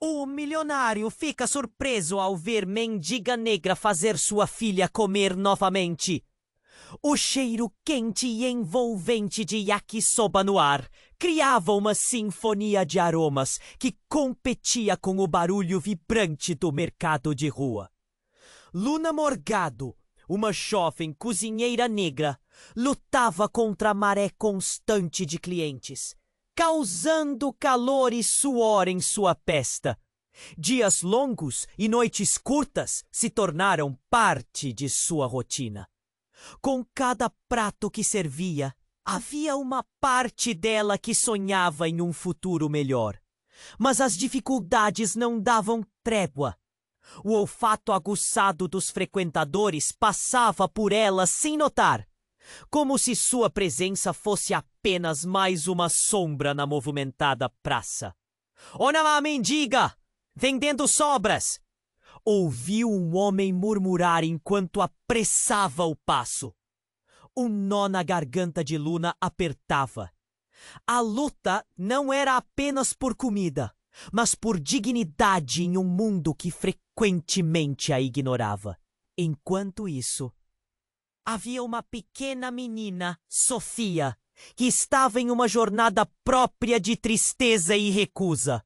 O milionário fica surpreso ao ver mendiga negra fazer sua filha comer novamente. O cheiro quente e envolvente de yakisoba no ar criava uma sinfonia de aromas que competia com o barulho vibrante do mercado de rua. Luna Morgado, uma jovem cozinheira negra, lutava contra a maré constante de clientes, causando calor e suor em sua pesta. Dias longos e noites curtas se tornaram parte de sua rotina. Com cada prato que servia, havia uma parte dela que sonhava em um futuro melhor. Mas as dificuldades não davam trégua. O olfato aguçado dos frequentadores passava por ela sem notar, como se sua presença fosse apenas mais uma sombra na movimentada praça. "Olha lá, mendiga! Vendendo sobras!" Ouviu um homem murmurar enquanto apressava o passo. Um nó na garganta de Luna apertava. A luta não era apenas por comida, mas por dignidade em um mundo que frequentemente a ignorava. Enquanto isso, havia uma pequena menina, Sofia, que estava em uma jornada própria de tristeza e recusa.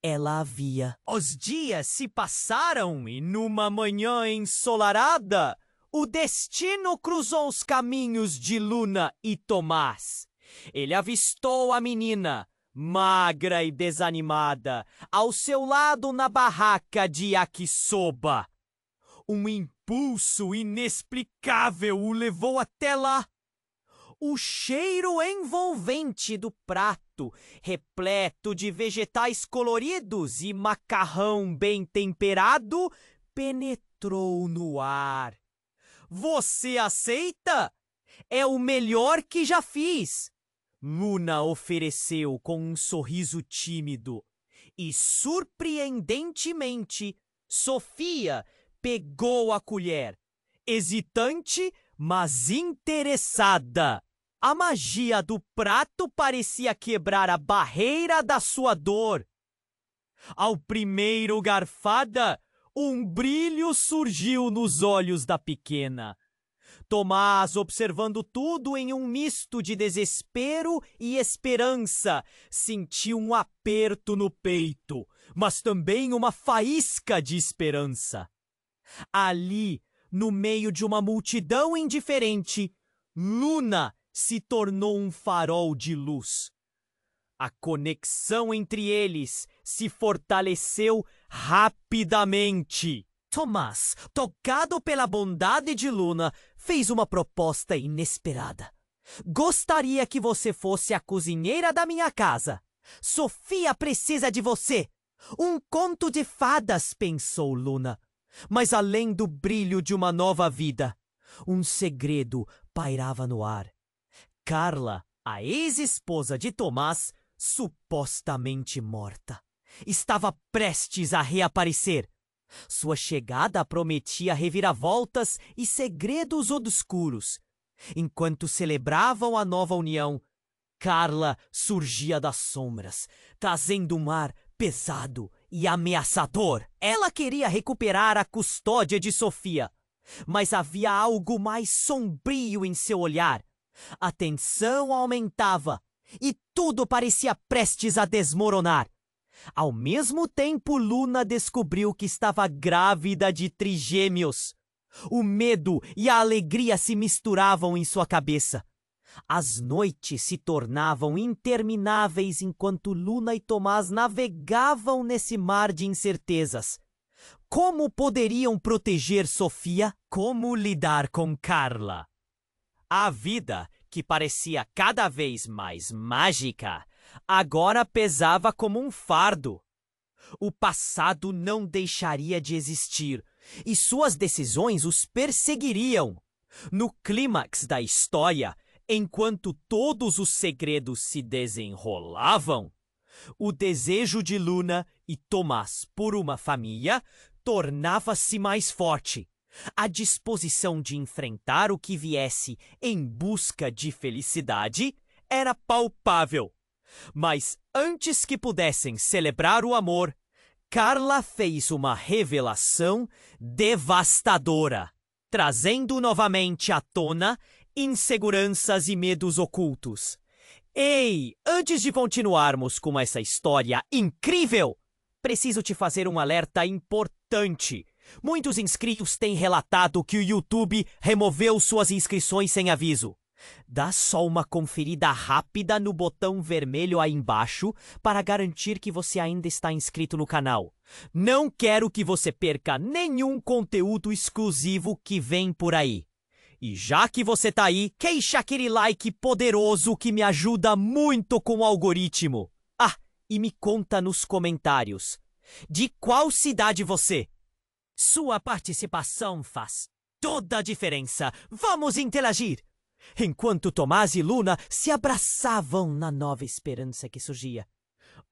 Ela havia. Os dias se passaram e numa manhã ensolarada, o destino cruzou os caminhos de Luna e Tomás. Ele avistou a menina, magra e desanimada, ao seu lado na barraca de yakisoba. Um impulso inexplicável o levou até lá. O cheiro envolvente do prato, repleto de vegetais coloridos e macarrão bem temperado, penetrou no ar. "Você aceita? É o melhor que já fiz!" Luna ofereceu com um sorriso tímido. E, surpreendentemente, Sofia pegou a colher, hesitante, mas interessada. A magia do prato parecia quebrar a barreira da sua dor. Ao primeiro garfada, um brilho surgiu nos olhos da pequena. Tomás, observando tudo em um misto de desespero e esperança, sentiu um aperto no peito, mas também uma faísca de esperança. Ali, no meio de uma multidão indiferente, Luna se tornou um farol de luz. A conexão entre eles se fortaleceu rapidamente. Tomás, tocado pela bondade de Luna, fez uma proposta inesperada. "Gostaria que você fosse a cozinheira da minha casa. Sofia precisa de você." "Um conto de fadas", pensou Luna. Mas além do brilho de uma nova vida, um segredo pairava no ar. Carla, a ex-esposa de Tomás, supostamente morta, estava prestes a reaparecer. Sua chegada prometia reviravoltas e segredos obscuros. Enquanto celebravam a nova união, Carla surgia das sombras, trazendo um ar pesado e ameaçador. Ela queria recuperar a custódia de Sofia, mas havia algo mais sombrio em seu olhar. A tensão aumentava e tudo parecia prestes a desmoronar. Ao mesmo tempo, Luna descobriu que estava grávida de trigêmeos. O medo e a alegria se misturavam em sua cabeça. As noites se tornavam intermináveis enquanto Luna e Tomás navegavam nesse mar de incertezas. Como poderiam proteger Sofia? Como lidar com Carla? A vida, que parecia cada vez mais mágica, agora pesava como um fardo. O passado não deixaria de existir e suas decisões os perseguiriam. No clímax da história, enquanto todos os segredos se desenrolavam, o desejo de Luna e Tomás por uma família tornava-se mais forte. A disposição de enfrentar o que viesse em busca de felicidade era palpável. Mas antes que pudessem celebrar o amor, Carla fez uma revelação devastadora, trazendo novamente à tona inseguranças e medos ocultos. Ei, antes de continuarmos com essa história incrível, preciso te fazer um alerta importante. Muitos inscritos têm relatado que o YouTube removeu suas inscrições sem aviso. Dá só uma conferida rápida no botão vermelho aí embaixo para garantir que você ainda está inscrito no canal. Não quero que você perca nenhum conteúdo exclusivo que vem por aí. E já que você tá aí, deixa aquele like poderoso que me ajuda muito com o algoritmo. Ah, e me conta nos comentários. De qual cidade você? Sua participação faz toda a diferença. Vamos interagir! Enquanto Tomás e Luna se abraçavam na nova esperança que surgia,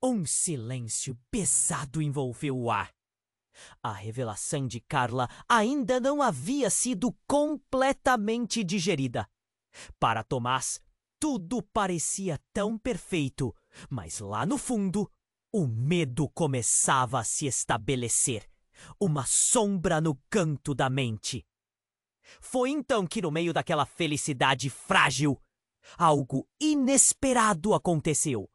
um silêncio pesado envolveu o ar. A revelação de Carla ainda não havia sido completamente digerida. Para Tomás, tudo parecia tão perfeito, mas lá no fundo, o medo começava a se estabelecer, uma sombra no canto da mente. Foi então que, no meio daquela felicidade frágil, algo inesperado aconteceu.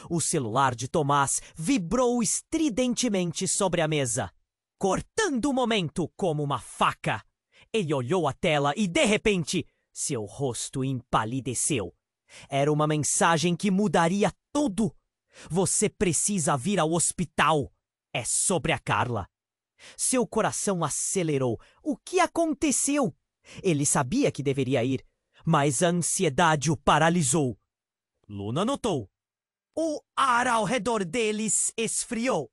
O celular de Tomás vibrou estridentemente sobre a mesa, cortando o momento como uma faca. Ele olhou a tela e, de repente, seu rosto empalideceu. Era uma mensagem que mudaria tudo. Você precisa vir ao hospital. É sobre a Carla. Seu coração acelerou. O que aconteceu? Ele sabia que deveria ir, mas a ansiedade o paralisou. Luna notou. O ar ao redor deles esfriou.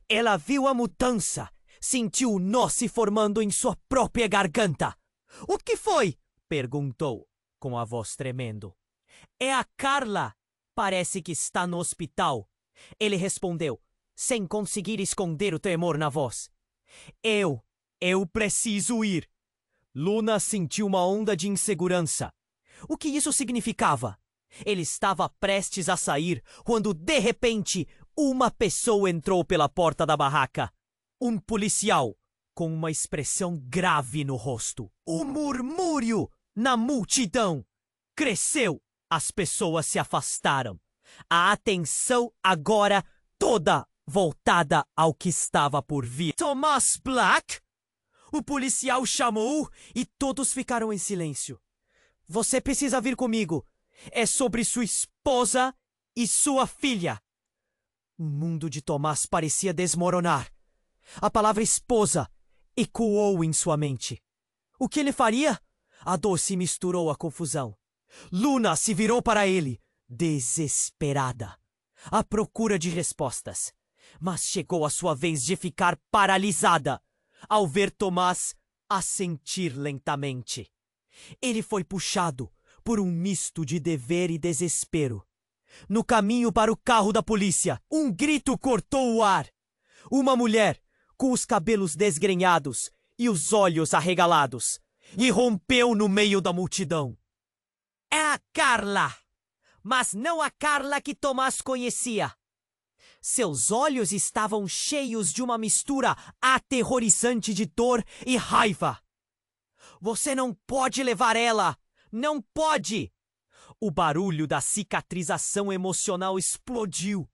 Ela viu a mudança, sentiu o nó se formando em sua própria garganta. O que foi? Perguntou, com a voz tremendo. É a Carla. Parece que está no hospital. Ele respondeu, sem conseguir esconder o tremor na voz. Eu preciso ir. Luna sentiu uma onda de insegurança. O que isso significava? Ele estava prestes a sair quando, de repente, uma pessoa entrou pela porta da barraca. Um policial, com uma expressão grave no rosto. O murmúrio na multidão cresceu. As pessoas se afastaram. A atenção agora toda voltada ao que estava por vir. Thomas Black? O policial chamou e todos ficaram em silêncio. Você precisa vir comigo. É sobre sua esposa e sua filha. O mundo de Tomás parecia desmoronar. A palavra esposa ecoou em sua mente. O que ele faria? A dor se misturou à confusão. Luna se virou para ele, desesperada, à procura de respostas. Mas chegou a sua vez de ficar paralisada ao ver Tomás assentir lentamente. Ele foi puxado por um misto de dever e desespero. No caminho para o carro da polícia, um grito cortou o ar. Uma mulher, com os cabelos desgrenhados e os olhos arregalados, irrompeu no meio da multidão. É a Carla! Mas não a Carla que Tomás conhecia. Seus olhos estavam cheios de uma mistura aterrorizante de dor e raiva. Você não pode levar ela! Não pode! O barulho da cicatrização emocional explodiu.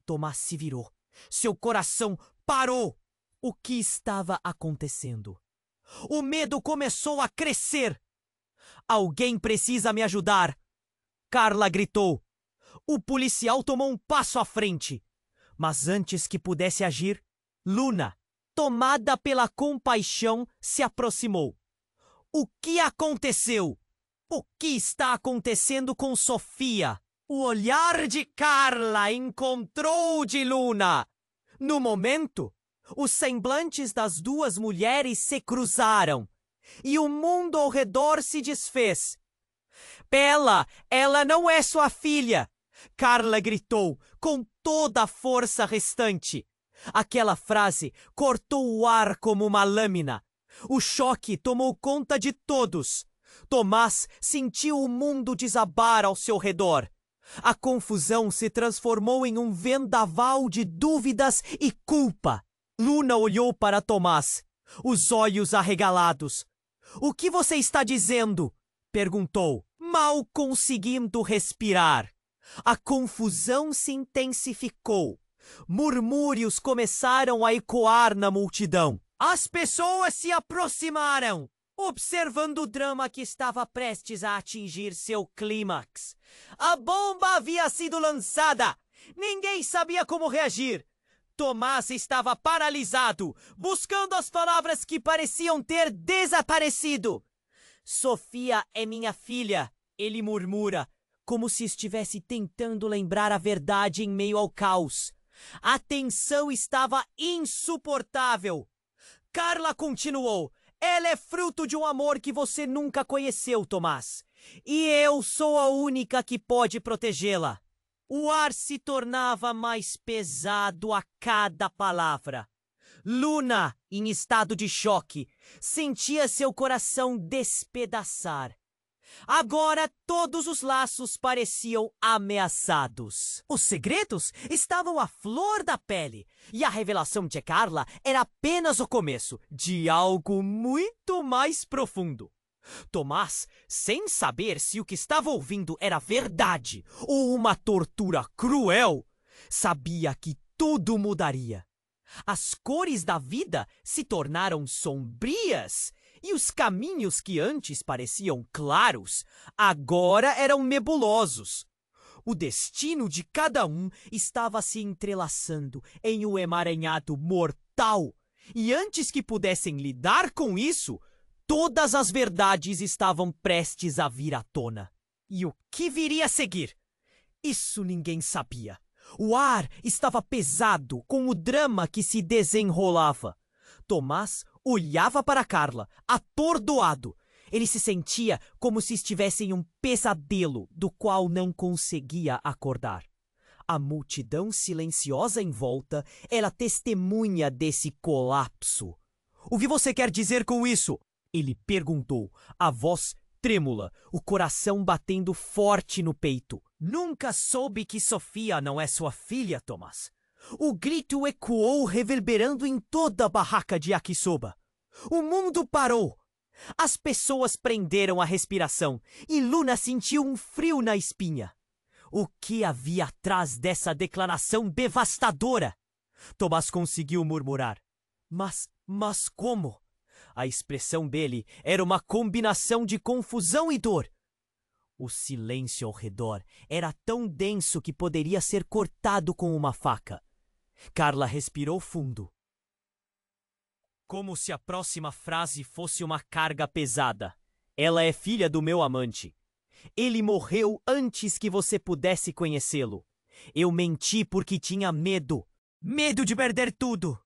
Tomás se virou. Seu coração parou. O que estava acontecendo? O medo começou a crescer. Alguém precisa me ajudar! Carla gritou. O policial tomou um passo à frente. Mas antes que pudesse agir, Luna, tomada pela compaixão, se aproximou. O que aconteceu? O que está acontecendo com Sofia? O olhar de Carla encontrou o de Luna. No momento, os semblantes das duas mulheres se cruzaram e o mundo ao redor se desfez. Bella, ela não é sua filha! Carla gritou com toda a força restante. Aquela frase cortou o ar como uma lâmina. O choque tomou conta de todos. Tomás sentiu o mundo desabar ao seu redor. A confusão se transformou em um vendaval de dúvidas e culpa. Luna olhou para Tomás, os olhos arregalados. "O que você está dizendo?" perguntou, mal conseguindo respirar. A confusão se intensificou. Murmúrios começaram a ecoar na multidão. As pessoas se aproximaram, observando o drama que estava prestes a atingir seu clímax. A bomba havia sido lançada. Ninguém sabia como reagir. Tomás estava paralisado, buscando as palavras que pareciam ter desaparecido. "Sofia é minha filha", ele murmura, como se estivesse tentando lembrar a verdade em meio ao caos. A tensão estava insuportável. Carla continuou: "Ela é fruto de um amor que você nunca conheceu, Tomás. E eu sou a única que pode protegê-la." O ar se tornava mais pesado a cada palavra. Luna, em estado de choque, sentia seu coração despedaçar. Agora todos os laços pareciam ameaçados. Os segredos estavam à flor da pele, e a revelação de Carla era apenas o começo de algo muito mais profundo. Tomás, sem saber se o que estava ouvindo era verdade ou uma tortura cruel, sabia que tudo mudaria. As cores da vida se tornaram sombrias e os caminhos que antes pareciam claros agora eram nebulosos. O destino de cada um estava se entrelaçando em um emaranhado mortal, e antes que pudessem lidar com isso, todas as verdades estavam prestes a vir à tona. E o que viria a seguir? Isso ninguém sabia. O ar estava pesado com o drama que se desenrolava. Tomás olhava para Carla, atordoado. Ele se sentia como se estivesse em um pesadelo do qual não conseguia acordar. A multidão silenciosa em volta era testemunha desse colapso. "O que você quer dizer com isso?" ele perguntou, a voz trêmula, o coração batendo forte no peito. "Nunca soube que Sofia não é sua filha, Tomás." O grito ecoou, reverberando em toda a barraca de yakisoba. O mundo parou. As pessoas prenderam a respiração e Luna sentiu um frio na espinha. O que havia atrás dessa declaração devastadora? Tomás conseguiu murmurar. Mas como? A expressão dele era uma combinação de confusão e dor. O silêncio ao redor era tão denso que poderia ser cortado com uma faca. Carla respirou fundo, como se a próxima frase fosse uma carga pesada. "Ela é filha do meu amante. Ele morreu antes que você pudesse conhecê-lo. Eu menti porque tinha medo. Medo de perder tudo."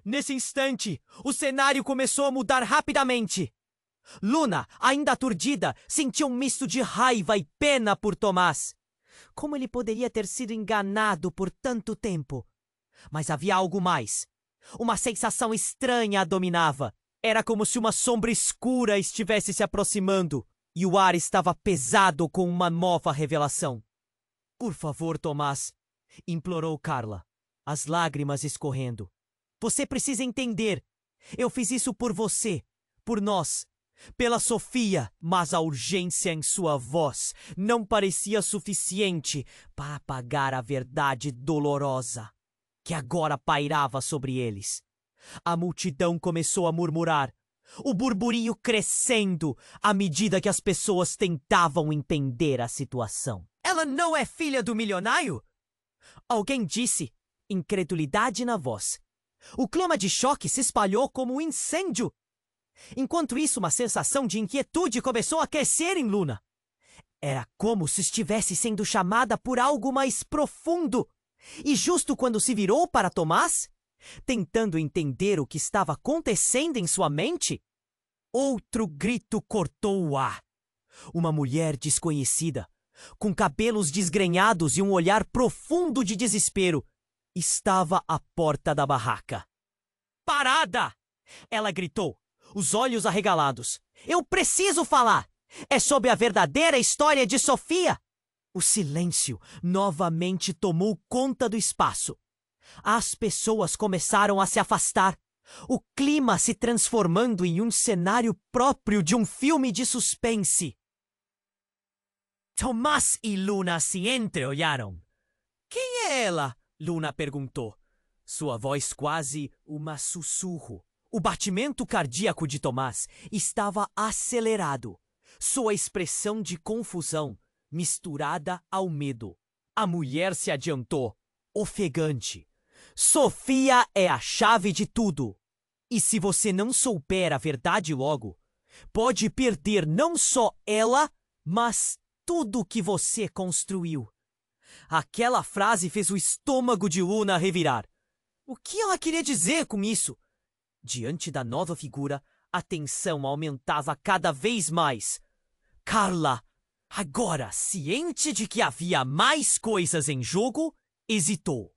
Nesse instante, o cenário começou a mudar rapidamente. Luna, ainda aturdida, sentia um misto de raiva e pena por Tomás. Como ele poderia ter sido enganado por tanto tempo? Mas havia algo mais. Uma sensação estranha a dominava. Era como se uma sombra escura estivesse se aproximando, e o ar estava pesado com uma nova revelação. "Por favor, Tomás", implorou Carla, as lágrimas escorrendo. "Você precisa entender. Eu fiz isso por você, por nós, pela Sofia." Mas a urgência em sua voz não parecia suficiente para apagar a verdade dolorosa que agora pairava sobre eles. A multidão começou a murmurar, o burburinho crescendo à medida que as pessoas tentavam entender a situação. "Ela não é filha do milionário?" alguém disse, incredulidade na voz. O clima de choque se espalhou como um incêndio. Enquanto isso, uma sensação de inquietude começou a crescer em Luna. Era como se estivesse sendo chamada por algo mais profundo. E justo quando se virou para Tomás, tentando entender o que estava acontecendo em sua mente, outro grito cortou o ar. Uma mulher desconhecida, com cabelos desgrenhados e um olhar profundo de desespero, estava à porta da barraca. "Parada!" ela gritou, os olhos arregalados. "Eu preciso falar! É sobre a verdadeira história de Sofia!" O silêncio novamente tomou conta do espaço. As pessoas começaram a se afastar, o clima se transformando em um cenário próprio de um filme de suspense. Tomás e Luna se entreolharam. Quem é ela? Luna perguntou. Sua voz quase uma sussurro. O batimento cardíaco de Tomás estava acelerado. Sua expressão de confusão, misturada ao medo. A mulher se adiantou, ofegante. Sofia é a chave de tudo. E se você não souber a verdade logo, pode perder não só ela, mas tudo que você construiu. Aquela frase fez o estômago de Luna revirar. O que ela queria dizer com isso? Diante da nova figura, a tensão aumentava cada vez mais. Carla, agora ciente de que havia mais coisas em jogo, hesitou.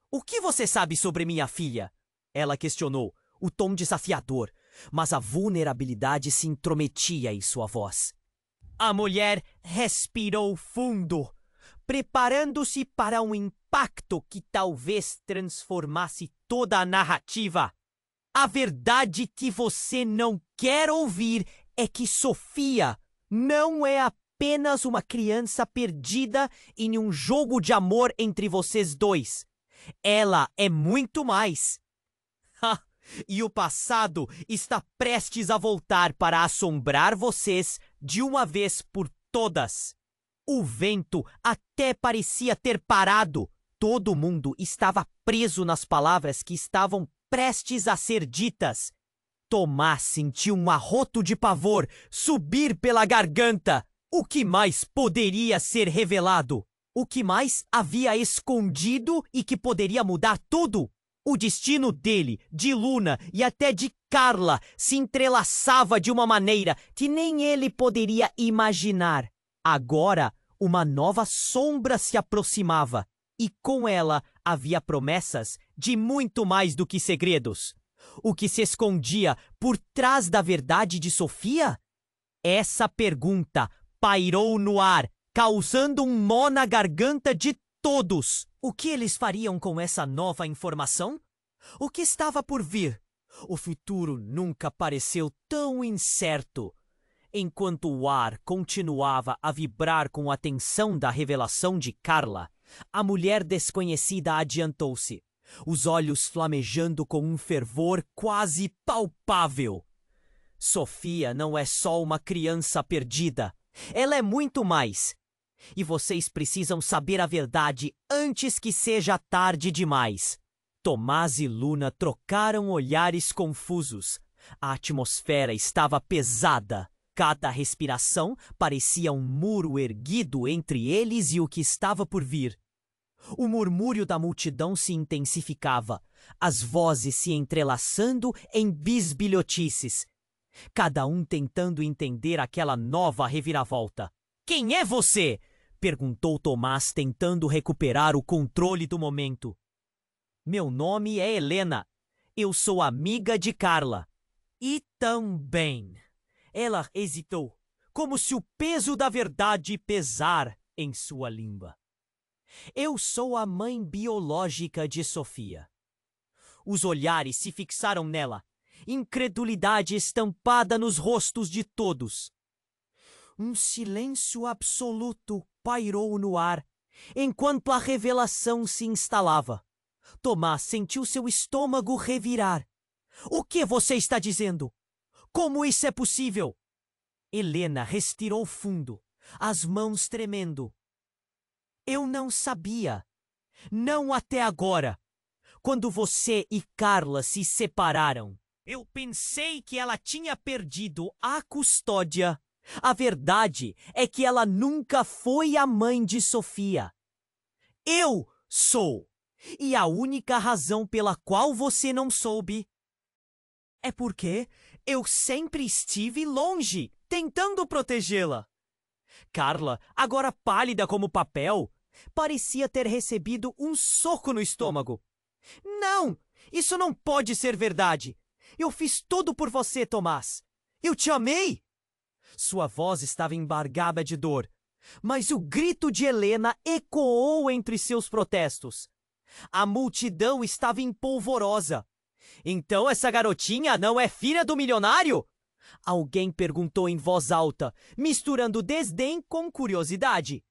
O que você sabe sobre minha filha? Ela questionou, o tom desafiador, mas a vulnerabilidade se intrometia em sua voz. A mulher respirou fundo, preparando-se para um impacto que talvez transformasse toda a narrativa. A verdade que você não quer ouvir é que Sofia não é apenas uma criança perdida em um jogo de amor entre vocês dois. Ela é muito mais. E o passado está prestes a voltar para assombrar vocês de uma vez por todas. O vento até parecia ter parado. Todo mundo estava preso nas palavras que estavam prestes a ser ditas. Tomás sentiu um arroto de pavor subir pela garganta. O que mais poderia ser revelado? O que mais havia escondido e que poderia mudar tudo? O destino dele, de Luna e até de Carla se entrelaçava de uma maneira que nem ele poderia imaginar. Agora, uma nova sombra se aproximava, e com ela havia promessas de muito mais do que segredos. O que se escondia por trás da verdade de Sofia? Essa pergunta pairou no ar, causando um nó na garganta de todos. O que eles fariam com essa nova informação? O que estava por vir? O futuro nunca pareceu tão incerto. Enquanto o ar continuava a vibrar com a tensão da revelação de Carla, a mulher desconhecida adiantou-se, os olhos flamejando com um fervor quase palpável. Sofia não é só uma criança perdida. Ela é muito mais. E vocês precisam saber a verdade antes que seja tarde demais. Tomás e Luna trocaram olhares confusos. A atmosfera estava pesada. Cada respiração parecia um muro erguido entre eles e o que estava por vir. O murmúrio da multidão se intensificava, as vozes se entrelaçando em bisbilhotices, cada um tentando entender aquela nova reviravolta. Quem é você? Perguntou Tomás, tentando recuperar o controle do momento. Meu nome é Helena. Eu sou amiga de Carla. E também. Ela hesitou, como se o peso da verdade pesar em sua língua. Eu sou a mãe biológica de Sofia. Os olhares se fixaram nela, incredulidade estampada nos rostos de todos. Um silêncio absoluto pairou no ar, enquanto a revelação se instalava. Tomás sentiu seu estômago revirar. O que você está dizendo? Como isso é possível? Helena respirou fundo, as mãos tremendo. Eu não sabia. Não até agora. Quando você e Carla se separaram, eu pensei que ela tinha perdido a custódia. A verdade é que ela nunca foi a mãe de Sofia. Eu sou. E a única razão pela qual você não soube é porque eu sempre estive longe, tentando protegê-la. Carla, agora pálida como papel, parecia ter recebido um soco no estômago. Não! Isso não pode ser verdade! Eu fiz tudo por você, Tomás! Eu te amei! Sua voz estava embargada de dor, mas o grito de Helena ecoou entre seus protestos. A multidão estava em polvorosa. Então essa garotinha não é filha do milionário? Alguém perguntou em voz alta, misturando desdém com curiosidade.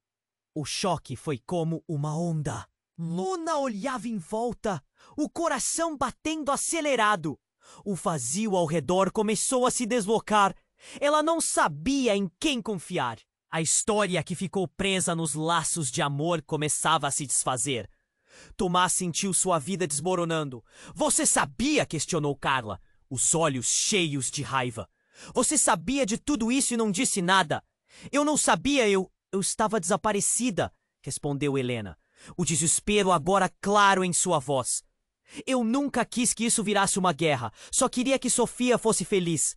O choque foi como uma onda. Luna olhava em volta, o coração batendo acelerado. O vazio ao redor começou a se deslocar. Ela não sabia em quem confiar. A história que ficou presa nos laços de amor começava a se desfazer. Tomás sentiu sua vida desmoronando. Você sabia? Questionou Carla, os olhos cheios de raiva. Você sabia de tudo isso e não disse nada. Eu não sabia, eu estava desaparecida, respondeu Helena, o desespero agora claro em sua voz. Eu nunca quis que isso virasse uma guerra, só queria que Sofia fosse feliz.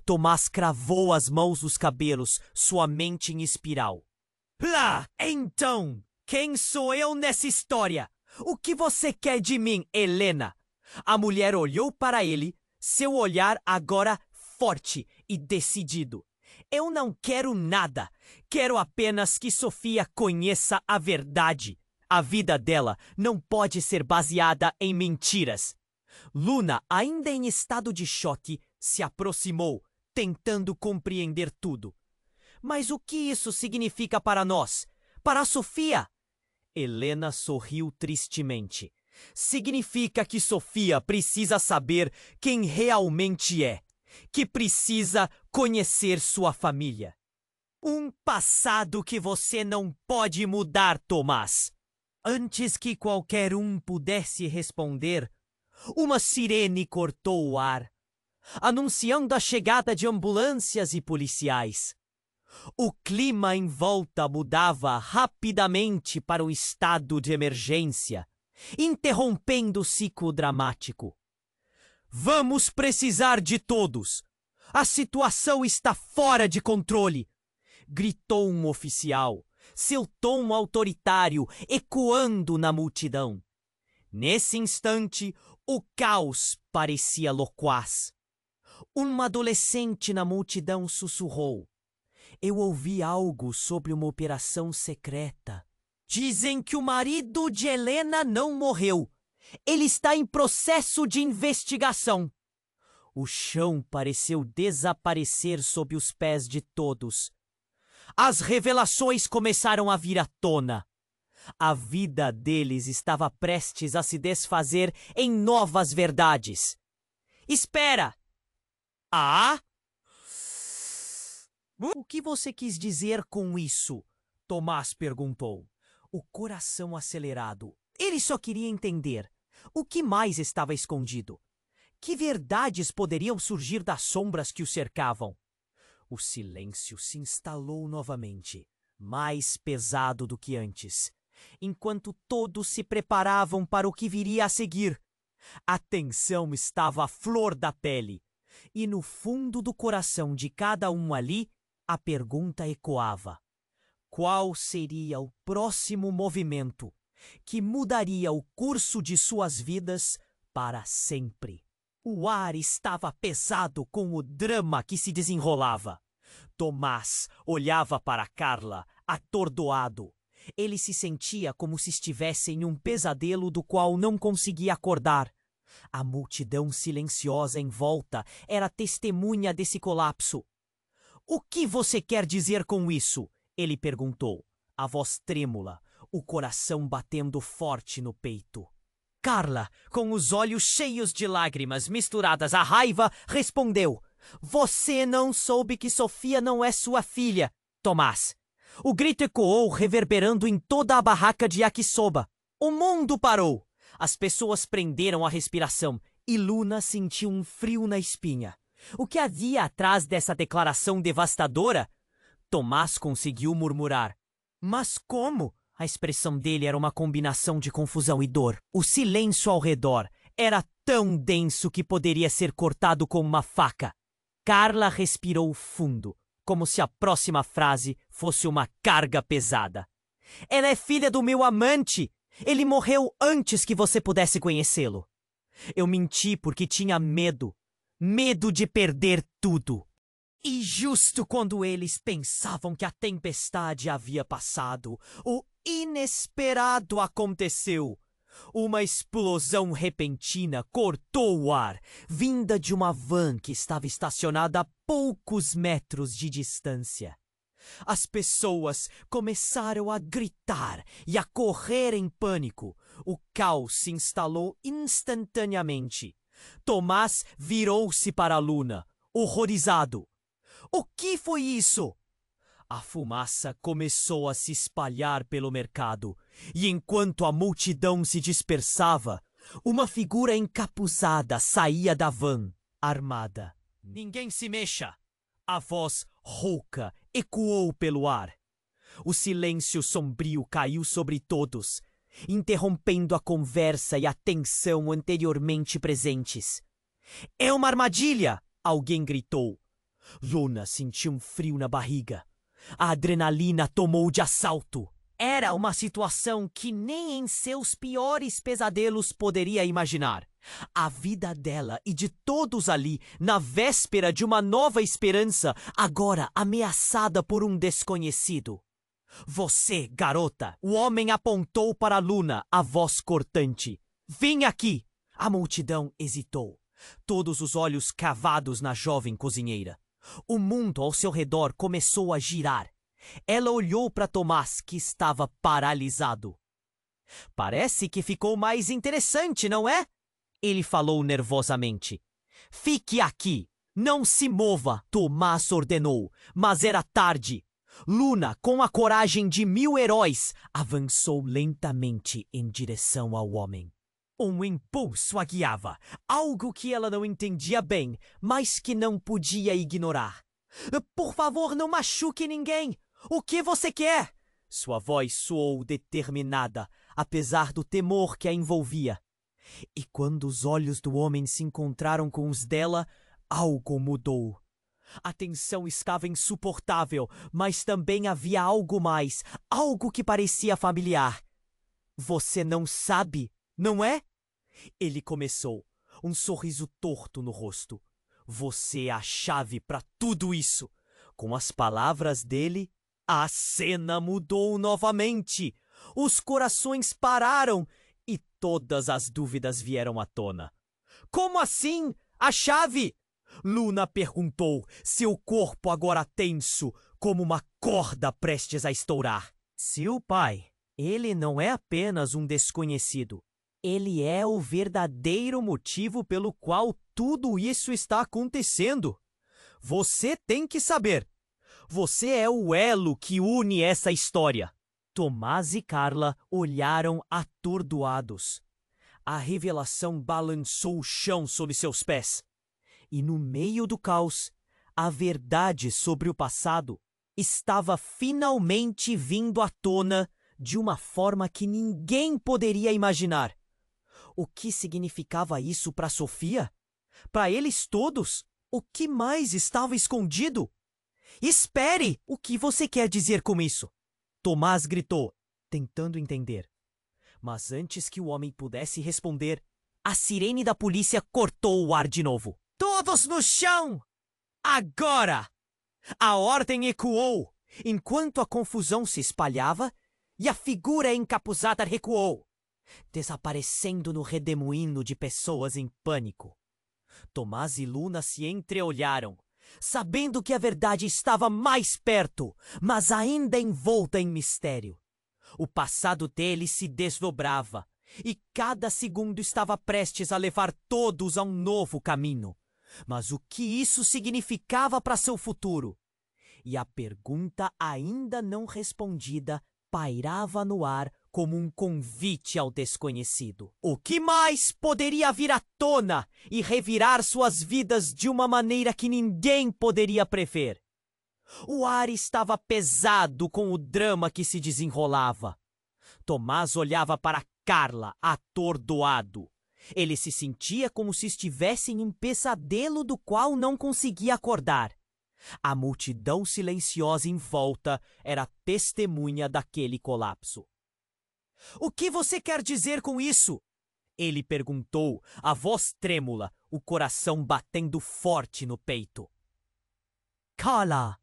Tomás cravou as mãos nos cabelos, sua mente em espiral. Então, quem sou eu nessa história? O que você quer de mim, Helena? A mulher olhou para ele, seu olhar agora forte e decidido. Eu não quero nada. Quero apenas que Sofia conheça a verdade. A vida dela não pode ser baseada em mentiras. Luna, ainda em estado de choque, se aproximou, tentando compreender tudo. Mas o que isso significa para nós? Para a Sofia? Helena sorriu tristemente. Significa que Sofia precisa saber quem realmente é, que precisa conhecer sua família. Um passado que você não pode mudar, Tomás. Antes que qualquer um pudesse responder, uma sirene cortou o ar, anunciando a chegada de ambulâncias e policiais. O clima em volta mudava rapidamente para o estado de emergência, interrompendo o ciclo dramático. Vamos precisar de todos! A situação está fora de controle! Gritou um oficial, seu tom autoritário ecoando na multidão. Nesse instante, o caos parecia loquaz. Uma adolescente na multidão sussurrou. Eu ouvi algo sobre uma operação secreta. Dizem que o marido de Helena não morreu. Ele está em processo de investigação. O chão pareceu desaparecer sob os pés de todos. As revelações começaram a vir à tona. A vida deles estava prestes a se desfazer em novas verdades. Espera! Ah? O que você quis dizer com isso? Tomás perguntou, o coração acelerado. Ele só queria entender. O que mais estava escondido? Que verdades poderiam surgir das sombras que o cercavam? O silêncio se instalou novamente, mais pesado do que antes, enquanto todos se preparavam para o que viria a seguir. A tensão estava à flor da pele, e no fundo do coração de cada um ali, a pergunta ecoava. Qual seria o próximo movimento que mudaria o curso de suas vidas para sempre? O ar estava pesado com o drama que se desenrolava. Tomás olhava para Carla, atordoado. Ele se sentia como se estivesse em um pesadelo do qual não conseguia acordar. A multidão silenciosa em volta era testemunha desse colapso. O que você quer dizer com isso? Ele perguntou, a voz trêmula, o coração batendo forte no peito. Carla, com os olhos cheios de lágrimas misturadas à raiva, respondeu. Você não soube que Sofia não é sua filha, Tomás. O grito ecoou, reverberando em toda a barraca de yakisoba. O mundo parou. As pessoas prenderam a respiração e Luna sentiu um frio na espinha. O que havia atrás dessa declaração devastadora? Tomás conseguiu murmurar. Mas como? A expressão dele era uma combinação de confusão e dor. O silêncio ao redor era tão denso que poderia ser cortado com uma faca. Carla respirou fundo, como se a próxima frase fosse uma carga pesada. Ela é filha do meu amante! Ele morreu antes que você pudesse conhecê-lo. Eu menti porque tinha medo. Medo de perder tudo. E justo quando eles pensavam que a tempestade havia passado, o inesperado aconteceu. Uma explosão repentina cortou o ar, vinda de uma van que estava estacionada a poucos metros de distância. As pessoas começaram a gritar e a correr em pânico. O caos se instalou instantaneamente. Tomás virou-se para Luna, horrorizado. O que foi isso? A fumaça começou a se espalhar pelo mercado, e enquanto a multidão se dispersava, uma figura encapuzada saía da van, armada. Ninguém se mexa! A voz rouca ecoou pelo ar. O silêncio sombrio caiu sobre todos, interrompendo a conversa e a tensão anteriormente presentes. É uma armadilha! Alguém gritou. Luna sentiu um frio na barriga. A adrenalina tomou de assalto. Era uma situação que nem em seus piores pesadelos poderia imaginar. A vida dela e de todos ali, na véspera de uma nova esperança, agora ameaçada por um desconhecido. Você, garota! O homem apontou para Luna, a voz cortante. Vem aqui! A multidão hesitou, todos os olhos cavados na jovem cozinheira. O mundo ao seu redor começou a girar. Ela olhou para Tomás, que estava paralisado. Parece que ficou mais interessante, não é? Ele falou nervosamente. Fique aqui, não se mova, Tomás ordenou, mas era tarde. Luna, com a coragem de 1000 heróis, avançou lentamente em direção ao homem. Um impulso a guiava, algo que ela não entendia bem, mas que não podia ignorar. Por favor, não machuque ninguém! O que você quer? Sua voz soou determinada, apesar do temor que a envolvia. E quando os olhos do homem se encontraram com os dela, algo mudou. A tensão estava insuportável, mas também havia algo mais, algo que parecia familiar. Você não sabe, não é? Ele começou, um sorriso torto no rosto. Você é a chave para tudo isso. Com as palavras dele, a cena mudou novamente. Os corações pararam e todas as dúvidas vieram à tona. Como assim? A chave? Luna perguntou, seu corpo agora tenso, como uma corda prestes a estourar. Seu pai, ele não é apenas um desconhecido. Ele é o verdadeiro motivo pelo qual tudo isso está acontecendo. Você tem que saber. Você é o elo que une essa história. Tomás e Carla olharam atordoados. A revelação balançou o chão sob seus pés. E no meio do caos, a verdade sobre o passado estava finalmente vindo à tona de uma forma que ninguém poderia imaginar. O que significava isso para Sofia? Para eles todos? O que mais estava escondido? Espere! O que você quer dizer com isso? Tomás gritou, tentando entender. Mas antes que o homem pudesse responder, a sirene da polícia cortou o ar de novo. Todos no chão! Agora! A ordem ecoou, enquanto a confusão se espalhava e a figura encapuzada recuou, desaparecendo no redemoinho de pessoas em pânico. Tomás e Luna se entreolharam, sabendo que a verdade estava mais perto, mas ainda envolta em mistério. O passado dele se desdobrava, e cada segundo estava prestes a levar todos a um novo caminho. Mas o que isso significava para seu futuro? E a pergunta ainda não respondida pairava no ar como um convite ao desconhecido. O que mais poderia vir à tona e revirar suas vidas de uma maneira que ninguém poderia prever? O ar estava pesado com o drama que se desenrolava. Tomás olhava para Carla, atordoado. Ele se sentia como se estivesse em um pesadelo do qual não conseguia acordar. A multidão silenciosa em volta era testemunha daquele colapso. O que você quer dizer com isso? Ele perguntou, a voz trêmula, o coração batendo forte no peito. Carla,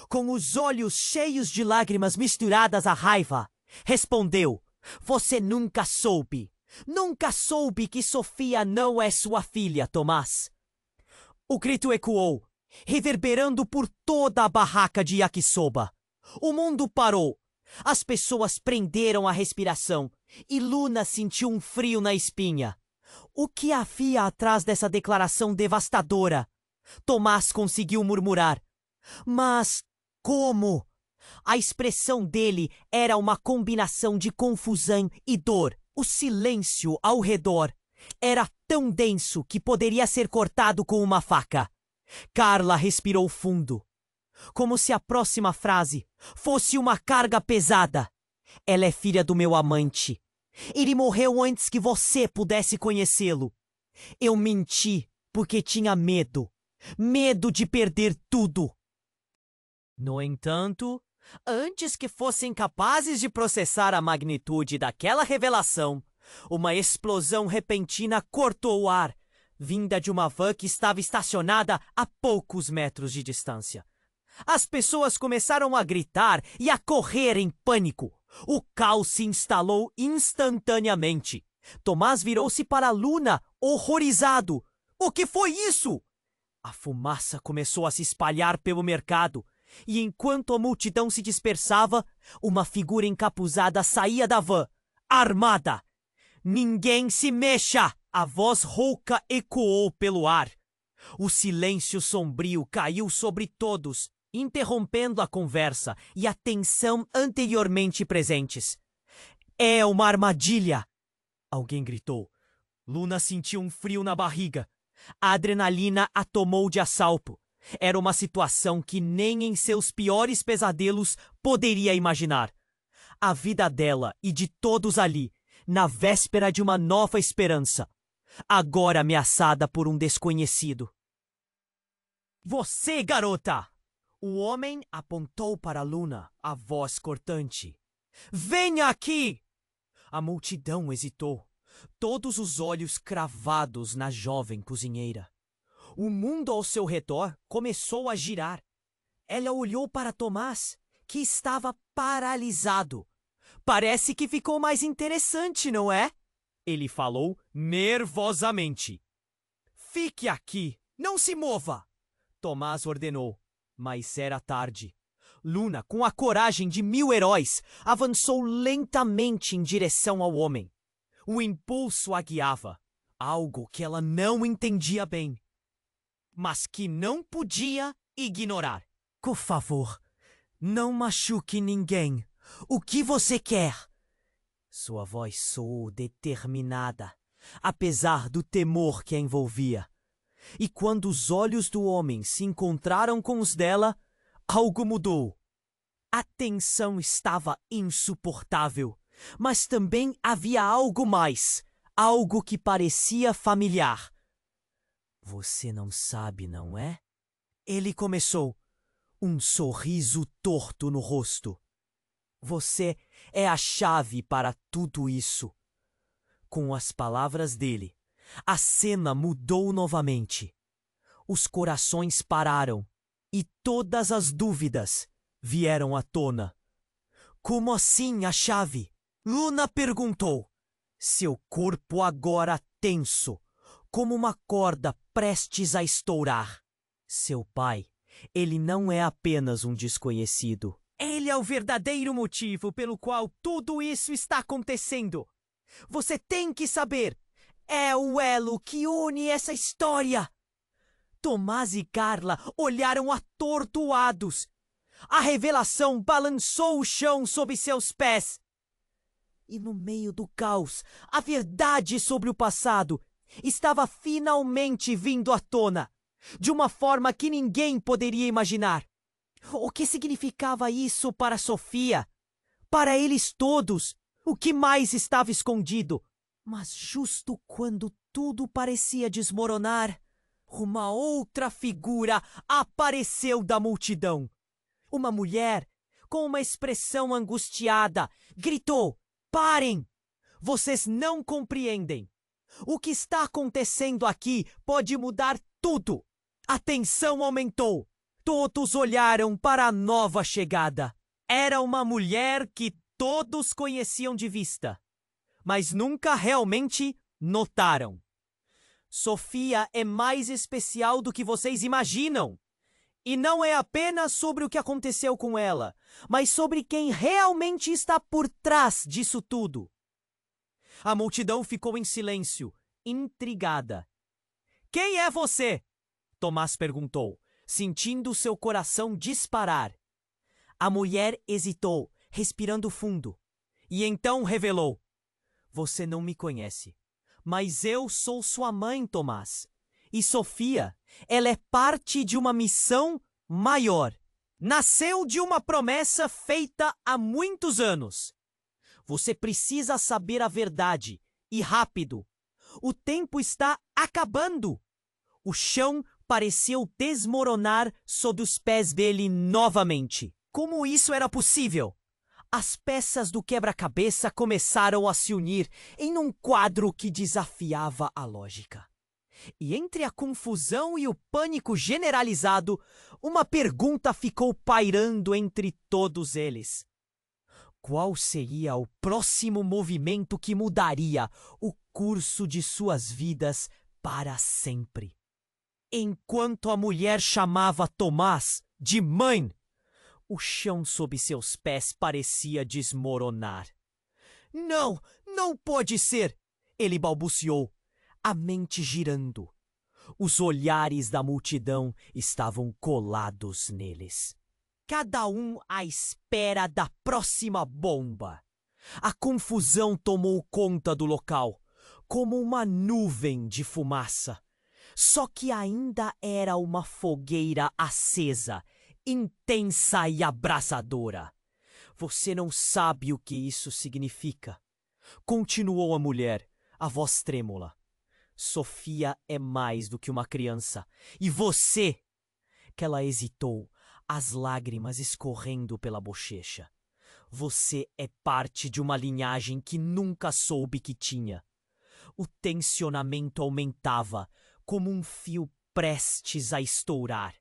com os olhos cheios de lágrimas misturadas à raiva, respondeu, você nunca soube. Nunca soube que Sofia não é sua filha, Tomás. O grito ecoou, reverberando por toda a barraca de yakisoba. O mundo parou. As pessoas prenderam a respiração e Luna sentiu um frio na espinha. O que havia atrás dessa declaração devastadora? Tomás conseguiu murmurar. Mas como? A expressão dele era uma combinação de confusão e dor. O silêncio ao redor era tão denso que poderia ser cortado com uma faca. Carla respirou fundo, como se a próxima frase fosse uma carga pesada. Ela é filha do meu amante. Ele morreu antes que você pudesse conhecê-lo. Eu menti porque tinha medo. Medo de perder tudo. No entanto, antes que fossem capazes de processar a magnitude daquela revelação, uma explosão repentina cortou o ar, vinda de uma van que estava estacionada a poucos metros de distância. As pessoas começaram a gritar e a correr em pânico. O caos se instalou instantaneamente. Tomás virou-se para Luna, horrorizado. O que foi isso? A fumaça começou a se espalhar pelo mercado, e enquanto a multidão se dispersava, uma figura encapuzada saía da van, armada. Ninguém se mexa! A voz rouca ecoou pelo ar. O silêncio sombrio caiu sobre todos, interrompendo a conversa e a tensão anteriormente presentes. É uma armadilha! Alguém gritou. Luna sentiu um frio na barriga. A adrenalina a tomou de assalto. Era uma situação que nem em seus piores pesadelos poderia imaginar. A vida dela e de todos ali, na véspera de uma nova esperança, agora ameaçada por um desconhecido. Você, garota! O homem apontou para Luna, a voz cortante. Venha aqui! A multidão hesitou, todos os olhos cravados na jovem cozinheira. O mundo ao seu redor começou a girar. Ela olhou para Tomás, que estava paralisado. Parece que ficou mais interessante, não é? Ele falou nervosamente. Fique aqui, não se mova! Tomás ordenou, mas era tarde. Luna, com a coragem de 1000 heróis, avançou lentamente em direção ao homem. O impulso a guiava, algo que ela não entendia bem, mas que não podia ignorar. Por favor, não machuque ninguém. O que você quer? Sua voz soou determinada, apesar do temor que a envolvia. E quando os olhos do homem se encontraram com os dela, algo mudou. A tensão estava insuportável, mas também havia algo mais, algo que parecia familiar. Você não sabe, não é? Ele começou, um sorriso torto no rosto. Você é a chave para tudo isso. Com as palavras dele, a cena mudou novamente. Os corações pararam e todas as dúvidas vieram à tona. Como assim a chave? Luna perguntou. Seu corpo agora tenso, como uma corda prestes a estourar. Seu pai, ele não é apenas um desconhecido. Ele é o verdadeiro motivo pelo qual tudo isso está acontecendo. Você tem que saber. É o elo que une essa história. Tomás e Carla olharam atordoados. A revelação balançou o chão sob seus pés. E no meio do caos, a verdade sobre o passado estava finalmente vindo à tona, de uma forma que ninguém poderia imaginar. O que significava isso para Sofia? Para eles todos? O que mais estava escondido? Mas justo quando tudo parecia desmoronar, uma outra figura apareceu da multidão. Uma mulher, com uma expressão angustiada, gritou: Parem! Vocês não compreendem. O que está acontecendo aqui pode mudar tudo. A tensão aumentou. Todos olharam para a nova chegada. Era uma mulher que todos conheciam de vista, mas nunca realmente notaram. Sofia é mais especial do que vocês imaginam. E não é apenas sobre o que aconteceu com ela, mas sobre quem realmente está por trás disso tudo. A multidão ficou em silêncio, intrigada. Quem é você? Tomás perguntou, sentindo seu coração disparar. A mulher hesitou, respirando fundo, e então revelou. Você não me conhece, mas eu sou sua mãe, Tomás. E Sofia, ela é parte de uma missão maior. Nasceu de uma promessa feita há muitos anos. Você precisa saber a verdade, e rápido. O tempo está acabando. O chão pareceu desmoronar sob os pés dele novamente. Como isso era possível? As peças do quebra-cabeça começaram a se unir em um quadro que desafiava a lógica. E entre a confusão e o pânico generalizado, uma pergunta ficou pairando entre todos eles. Qual seria o próximo movimento que mudaria o curso de suas vidas para sempre? Enquanto a mulher chamava Tomás de mãe, o chão sob seus pés parecia desmoronar. Não, não pode ser! Ele balbuciou, a mente girando. Os olhares da multidão estavam colados neles. Cada um à espera da próxima bomba. A confusão tomou conta do local, como uma nuvem de fumaça. Só que ainda era uma fogueira acesa, intensa e abrasadora. Você não sabe o que isso significa. Continuou a mulher, a voz trêmula. Sofia é mais do que uma criança. E você... Que ela hesitou, as lágrimas escorrendo pela bochecha. Você é parte de uma linhagem que nunca soube que tinha. O tensionamento aumentava, como um fio prestes a estourar.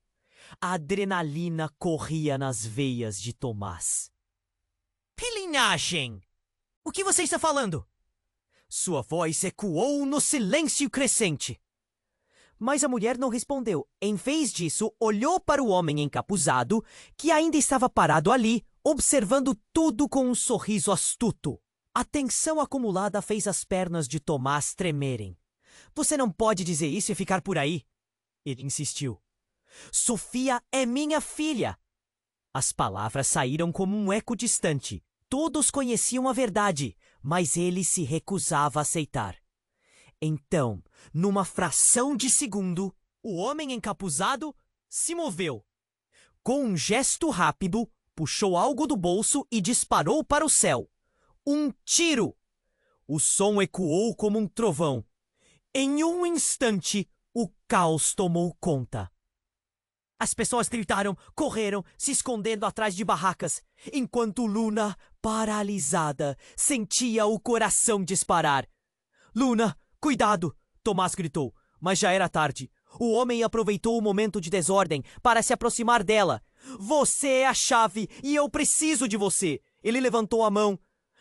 A adrenalina corria nas veias de Tomás. Que linhagem? O que você está falando? Sua voz ecoou no silêncio crescente. Mas a mulher não respondeu. Em vez disso, olhou para o homem encapuzado, que ainda estava parado ali, observando tudo com um sorriso astuto. A tensão acumulada fez as pernas de Tomás tremerem. Você não pode dizer isso e ficar por aí. Ele insistiu. Sofia é minha filha. As palavras saíram como um eco distante. Todos conheciam a verdade, mas ele se recusava a aceitar. Então, numa fração de segundo, o homem encapuzado se moveu. Com um gesto rápido, puxou algo do bolso e disparou para o céu. Um tiro! O som ecoou como um trovão. Em um instante, o caos tomou conta. As pessoas gritaram, correram, se escondendo atrás de barracas, enquanto Luna, paralisada, sentia o coração disparar. Luna, cuidado! Tomás gritou, mas já era tarde. O homem aproveitou o momento de desordem para se aproximar dela. Você é a chave e eu preciso de você! Ele levantou a mão,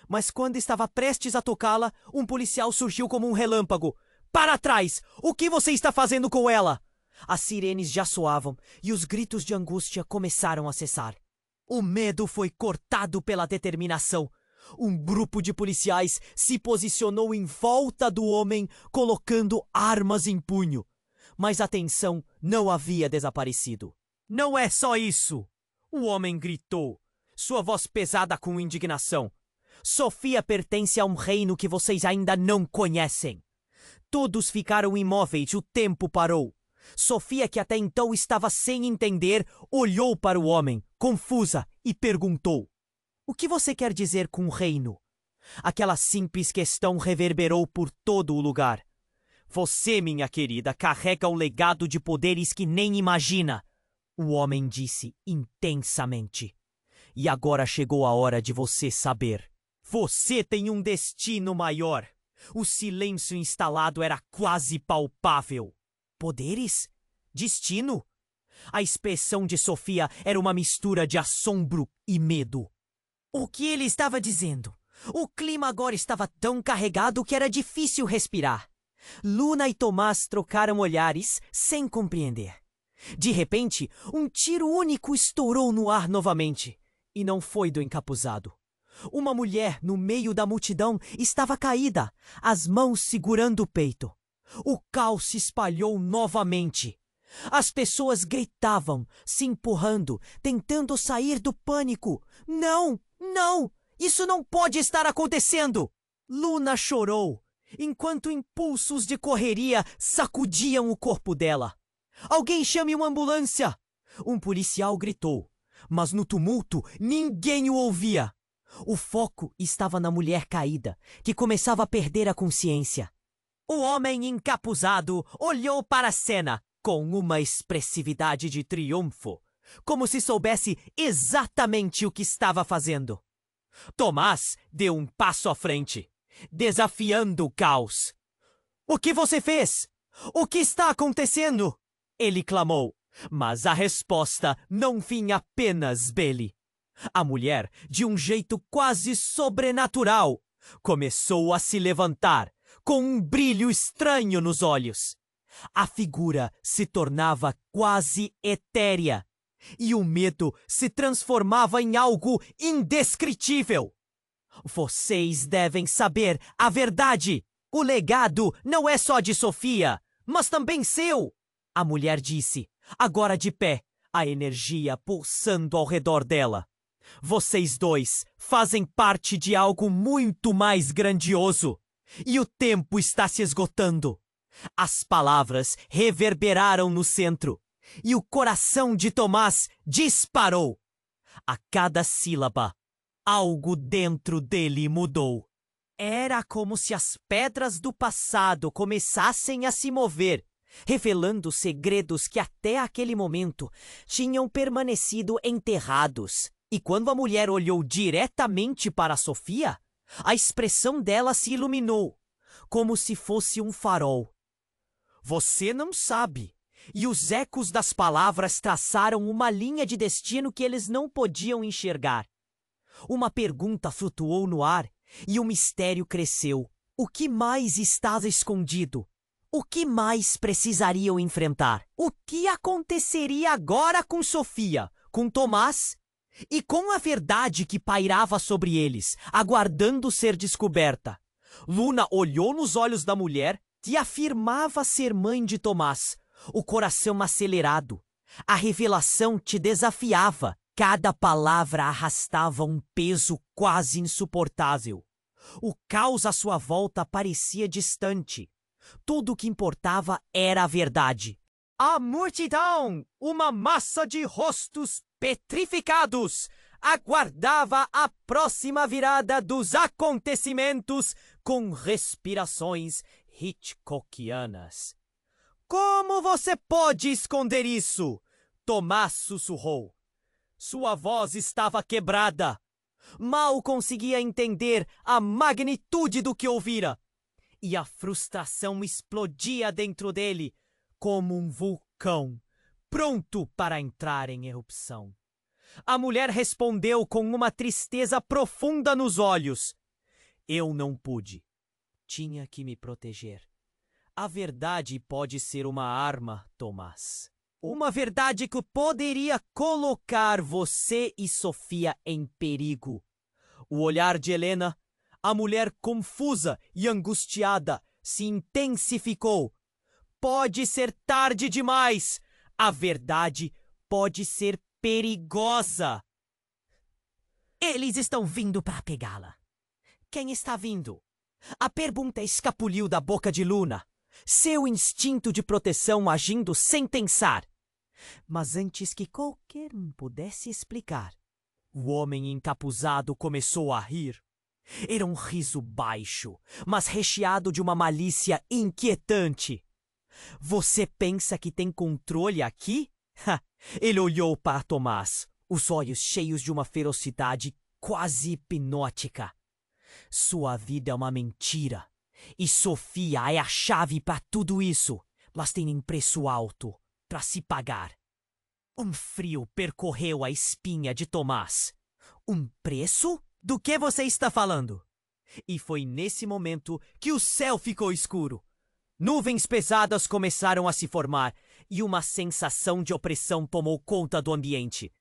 mas quando estava prestes a tocá-la, um policial surgiu como um relâmpago. Para trás! O que você está fazendo com ela? As sirenes já soavam e os gritos de angústia começaram a cessar. O medo foi cortado pela determinação. Um grupo de policiais se posicionou em volta do homem, colocando armas em punho. Mas a tensão não havia desaparecido. Não é só isso! O homem gritou, sua voz pesada com indignação. Sofia pertence a um reino que vocês ainda não conhecem. Todos ficaram imóveis, o tempo parou. Sofia, que até então estava sem entender, olhou para o homem, confusa, e perguntou: O que você quer dizer com reino? Aquela simples questão reverberou por todo o lugar. Você, minha querida, carrega um legado de poderes que nem imagina, o homem disse intensamente. E agora chegou a hora de você saber. Você tem um destino maior. O silêncio instalado era quase palpável. Poderes? Destino? A expressão de Sofia era uma mistura de assombro e medo. O que ele estava dizendo? O clima agora estava tão carregado que era difícil respirar. Luna e Tomás trocaram olhares sem compreender. De repente, um tiro único estourou no ar novamente. E não foi do encapuzado. Uma mulher no meio da multidão estava caída, as mãos segurando o peito. O caos se espalhou novamente. As pessoas gritavam, se empurrando, tentando sair do pânico. Não, não! Isso não pode estar acontecendo! Luna chorou, enquanto impulsos de correria sacudiam o corpo dela. Alguém chame uma ambulância! Um policial gritou, mas no tumulto ninguém o ouvia. O foco estava na mulher caída, que começava a perder a consciência. O homem encapuzado olhou para a cena com uma expressividade de triunfo, como se soubesse exatamente o que estava fazendo. Tomás deu um passo à frente, desafiando o caos. "O que você fez? O que está acontecendo?" Ele clamou, mas a resposta não vinha apenas dele. A mulher, de um jeito quase sobrenatural, começou a se levantar, com um brilho estranho nos olhos. A figura se tornava quase etérea, e o medo se transformava em algo indescritível. "Vocês devem saber a verdade. O legado não é só de Sofia, mas também seu", a mulher disse, agora de pé, a energia pulsando ao redor dela. "Vocês dois fazem parte de algo muito mais grandioso, e o tempo está se esgotando." As palavras reverberaram no centro, e o coração de Tomás disparou. A cada sílaba, algo dentro dele mudou. Era como se as pedras do passado começassem a se mover, revelando segredos que até aquele momento tinham permanecido enterrados. E quando a mulher olhou diretamente para Sofia, a expressão dela se iluminou, como se fosse um farol. "Você não sabe." E os ecos das palavras traçaram uma linha de destino que eles não podiam enxergar. Uma pergunta flutuou no ar e o mistério cresceu. O que mais estava escondido? O que mais precisariam enfrentar? O que aconteceria agora com Sofia, com Tomás e com a verdade que pairava sobre eles, aguardando ser descoberta? Luna olhou nos olhos da mulher que afirmava ser mãe de Tomás, o coração acelerado. A revelação te desafiava. Cada palavra arrastava um peso quase insuportável. O caos à sua volta parecia distante. Tudo o que importava era a verdade. A multidão, uma massa de rostos petrificados, aguardava a próxima virada dos acontecimentos com respirações Hitchcockianas. "Como você pode esconder isso?" Tomás sussurrou. Sua voz estava quebrada. Mal conseguia entender a magnitude do que ouvira. E a frustração explodia dentro dele como um vulcão, pronto para entrar em erupção. A mulher respondeu com uma tristeza profunda nos olhos. "Eu não pude. Tinha que me proteger. A verdade pode ser uma arma, Tomás. Uma verdade que poderia colocar você e Sofia em perigo." O olhar de Helena, a mulher confusa e angustiada, se intensificou. "Pode ser tarde demais. A verdade pode ser perigosa." "Eles estão vindo para pegá-la." "Quem está vindo?" A pergunta escapuliu da boca de Luna, seu instinto de proteção agindo sem pensar. Mas antes que qualquer um pudesse explicar, o homem encapuzado começou a rir. Era um riso baixo, mas recheado de uma malícia inquietante. "Você pensa que tem controle aqui?" Ele olhou para Tomás, os olhos cheios de uma ferocidade quase hipnótica. "Sua vida é uma mentira. E Sofia é a chave para tudo isso. Mas tem um preço alto para se pagar." Um frio percorreu a espinha de Tomás. "Um preço? Do que você está falando?" E foi nesse momento que o céu ficou escuro. Nuvens pesadas começaram a se formar e uma sensação de opressão tomou conta do ambiente.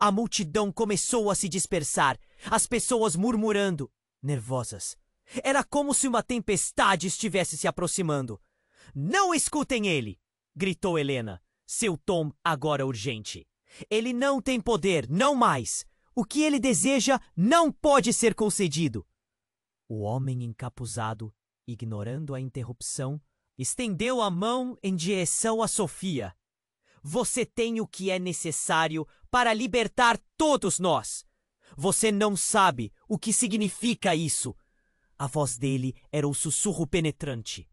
A multidão começou a se dispersar, as pessoas murmurando, nervosas. Era como se uma tempestade estivesse se aproximando. "Não escutem ele!" gritou Helena, seu tom agora urgente. "Ele não tem poder, não mais! O que ele deseja não pode ser concedido!" O homem encapuzado, ignorando a interrupção, estendeu a mão em direção a Sofia. "Você tem o que é necessário para libertar todos nós. Você não sabe o que significa isso." A voz dele era um sussurro penetrante.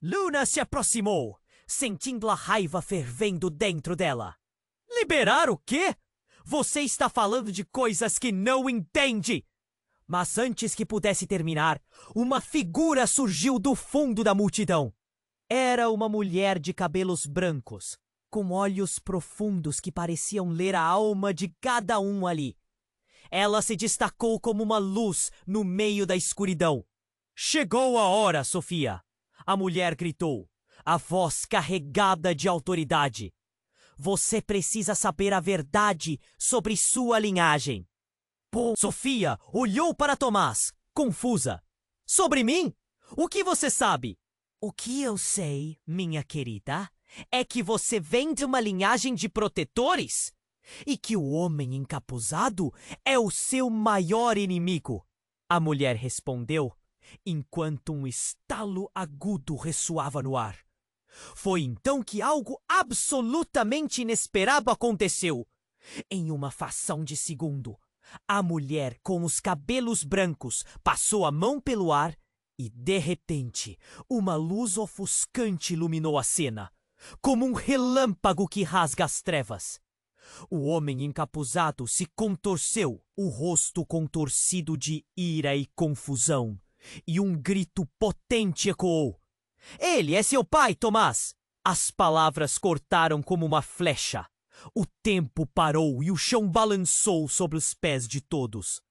Luna se aproximou, sentindo a raiva fervendo dentro dela. "Liberar o quê? Você está falando de coisas que não entende!" Mas antes que pudesse terminar, uma figura surgiu do fundo da multidão. Era uma mulher de cabelos brancos, com olhos profundos que pareciam ler a alma de cada um ali. Ela se destacou como uma luz no meio da escuridão. "Chegou a hora, Sofia!" A mulher gritou, a voz carregada de autoridade. "Você precisa saber a verdade sobre sua linhagem." Sofia olhou para Tomás, confusa. "Sobre mim? O que você sabe?" "O que eu sei, minha querida, é que você vem de uma linhagem de protetores e que o homem encapuzado é o seu maior inimigo." A mulher respondeu, enquanto um estalo agudo ressoava no ar. Foi então que algo absolutamente inesperado aconteceu. Em uma fração de segundo, a mulher com os cabelos brancos passou a mão pelo ar e, de repente, uma luz ofuscante iluminou a cena, como um relâmpago que rasga as trevas. O homem encapuzado se contorceu, o rosto contorcido de ira e confusão, e um grito potente ecoou. "Ele é seu pai, Tomás!" As palavras cortaram como uma flecha. O tempo parou e o chão balançou sobre os pés de todos.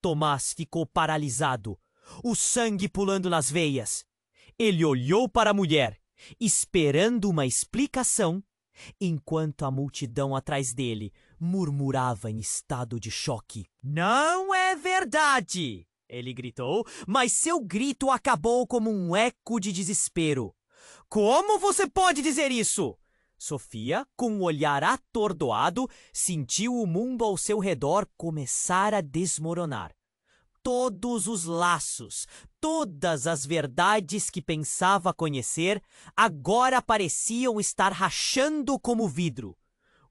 Tomás ficou paralisado, o sangue pulando nas veias. Ele olhou para a mulher, esperando uma explicação, enquanto a multidão atrás dele murmurava em estado de choque. "Não é verdade!" ele gritou, mas seu grito acabou como um eco de desespero. "Como você pode dizer isso?" Sofia, com um olhar atordoado, sentiu o mundo ao seu redor começar a desmoronar. Todos os laços, todas as verdades que pensava conhecer, agora pareciam estar rachando como vidro.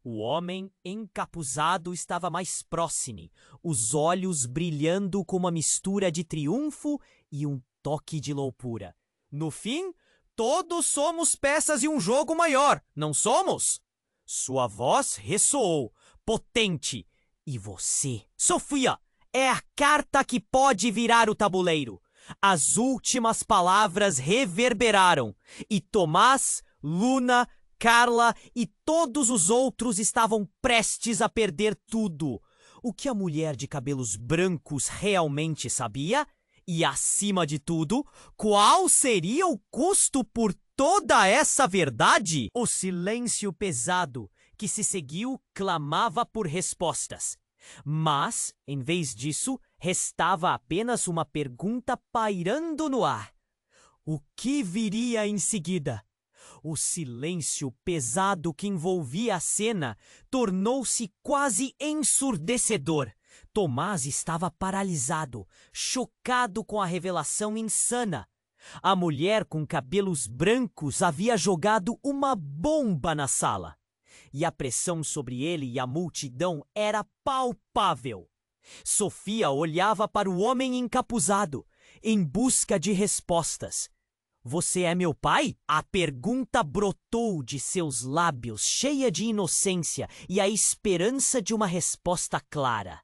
O homem encapuzado estava mais próximo, os olhos brilhando com uma mistura de triunfo e um toque de loucura. "No fim, todos somos peças de um jogo maior, não somos?" Sua voz ressoou, potente. "E você, Sofia, é a carta que pode virar o tabuleiro." As últimas palavras reverberaram, e Tomás, Luna, Carla e todos os outros estavam prestes a perder tudo. O que a mulher de cabelos brancos realmente sabia? E, acima de tudo, qual seria o custo por toda essa verdade? O silêncio pesado que se seguiu clamava por respostas. Mas, em vez disso, restava apenas uma pergunta pairando no ar. O que viria em seguida? O silêncio pesado que envolvia a cena tornou-se quase ensurdecedor. Tomás estava paralisado, chocado com a revelação insana. A mulher com cabelos brancos havia jogado uma bomba na sala. E a pressão sobre ele e a multidão era palpável. Sofia olhava para o homem encapuzado, em busca de respostas. "Você é meu pai?" A pergunta brotou de seus lábios, cheia de inocência e a esperança de uma resposta clara.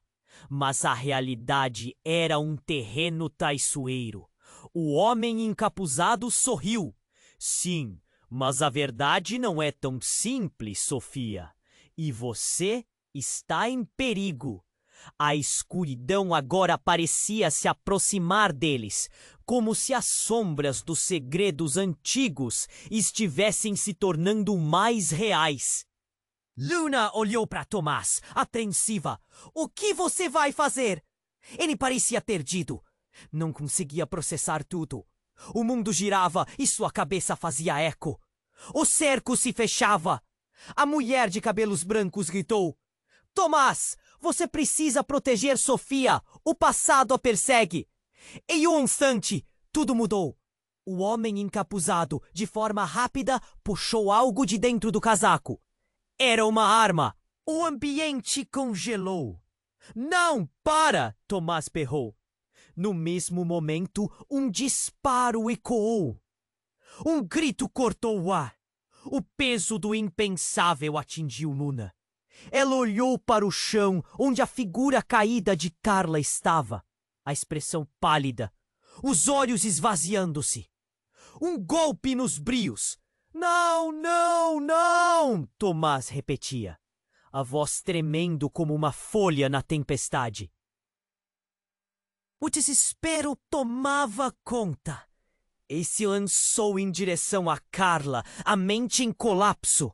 Mas a realidade era um terreno traiçoeiro. O homem encapuzado sorriu. "Sim, mas a verdade não é tão simples, Sofia. E você está em perigo." A escuridão agora parecia se aproximar deles, como se as sombras dos segredos antigos estivessem se tornando mais reais. Luna olhou para Tomás, apreensiva. O que você vai fazer? Ele parecia perdido. Não conseguia processar tudo. O mundo girava e sua cabeça fazia eco. O cerco se fechava. A mulher de cabelos brancos gritou: Tomás, você precisa proteger Sofia. O passado a persegue. Em um instante, tudo mudou. O homem encapuzado, de forma rápida, puxou algo de dentro do casaco. Era uma arma. O ambiente congelou. Não, para! Tomás berrou. No mesmo momento, um disparo ecoou. Um grito cortou o ar. O peso do impensável atingiu Luna. Ela olhou para o chão, onde a figura caída de Carla estava. A expressão pálida, os olhos esvaziando-se. Um golpe nos brios. Não, não, não! Tomás repetia, a voz tremendo como uma folha na tempestade. O desespero tomava conta. E se lançou em direção a Carla, a mente em colapso.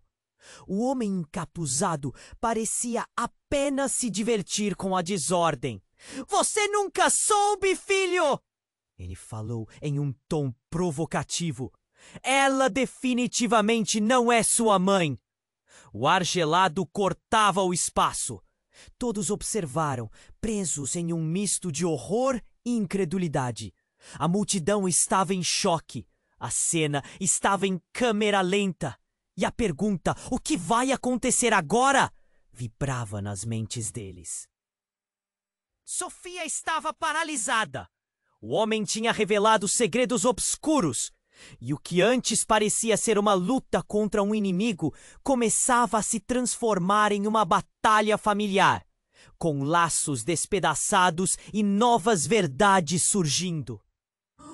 O homem encapuzado parecia apenas se divertir com a desordem. Você nunca soube, filho! Ele falou em um tom provocativo. Ela definitivamente não é sua mãe. O ar gelado cortava o espaço. Todos observaram, presos em um misto de horror e incredulidade. A multidão estava em choque. A cena estava em câmera lenta. E a pergunta, o que vai acontecer agora? Vibrava nas mentes deles. Sofia estava paralisada. O homem tinha revelado segredos obscuros. E o que antes parecia ser uma luta contra um inimigo começava a se transformar em uma batalha familiar, com laços despedaçados e novas verdades surgindo.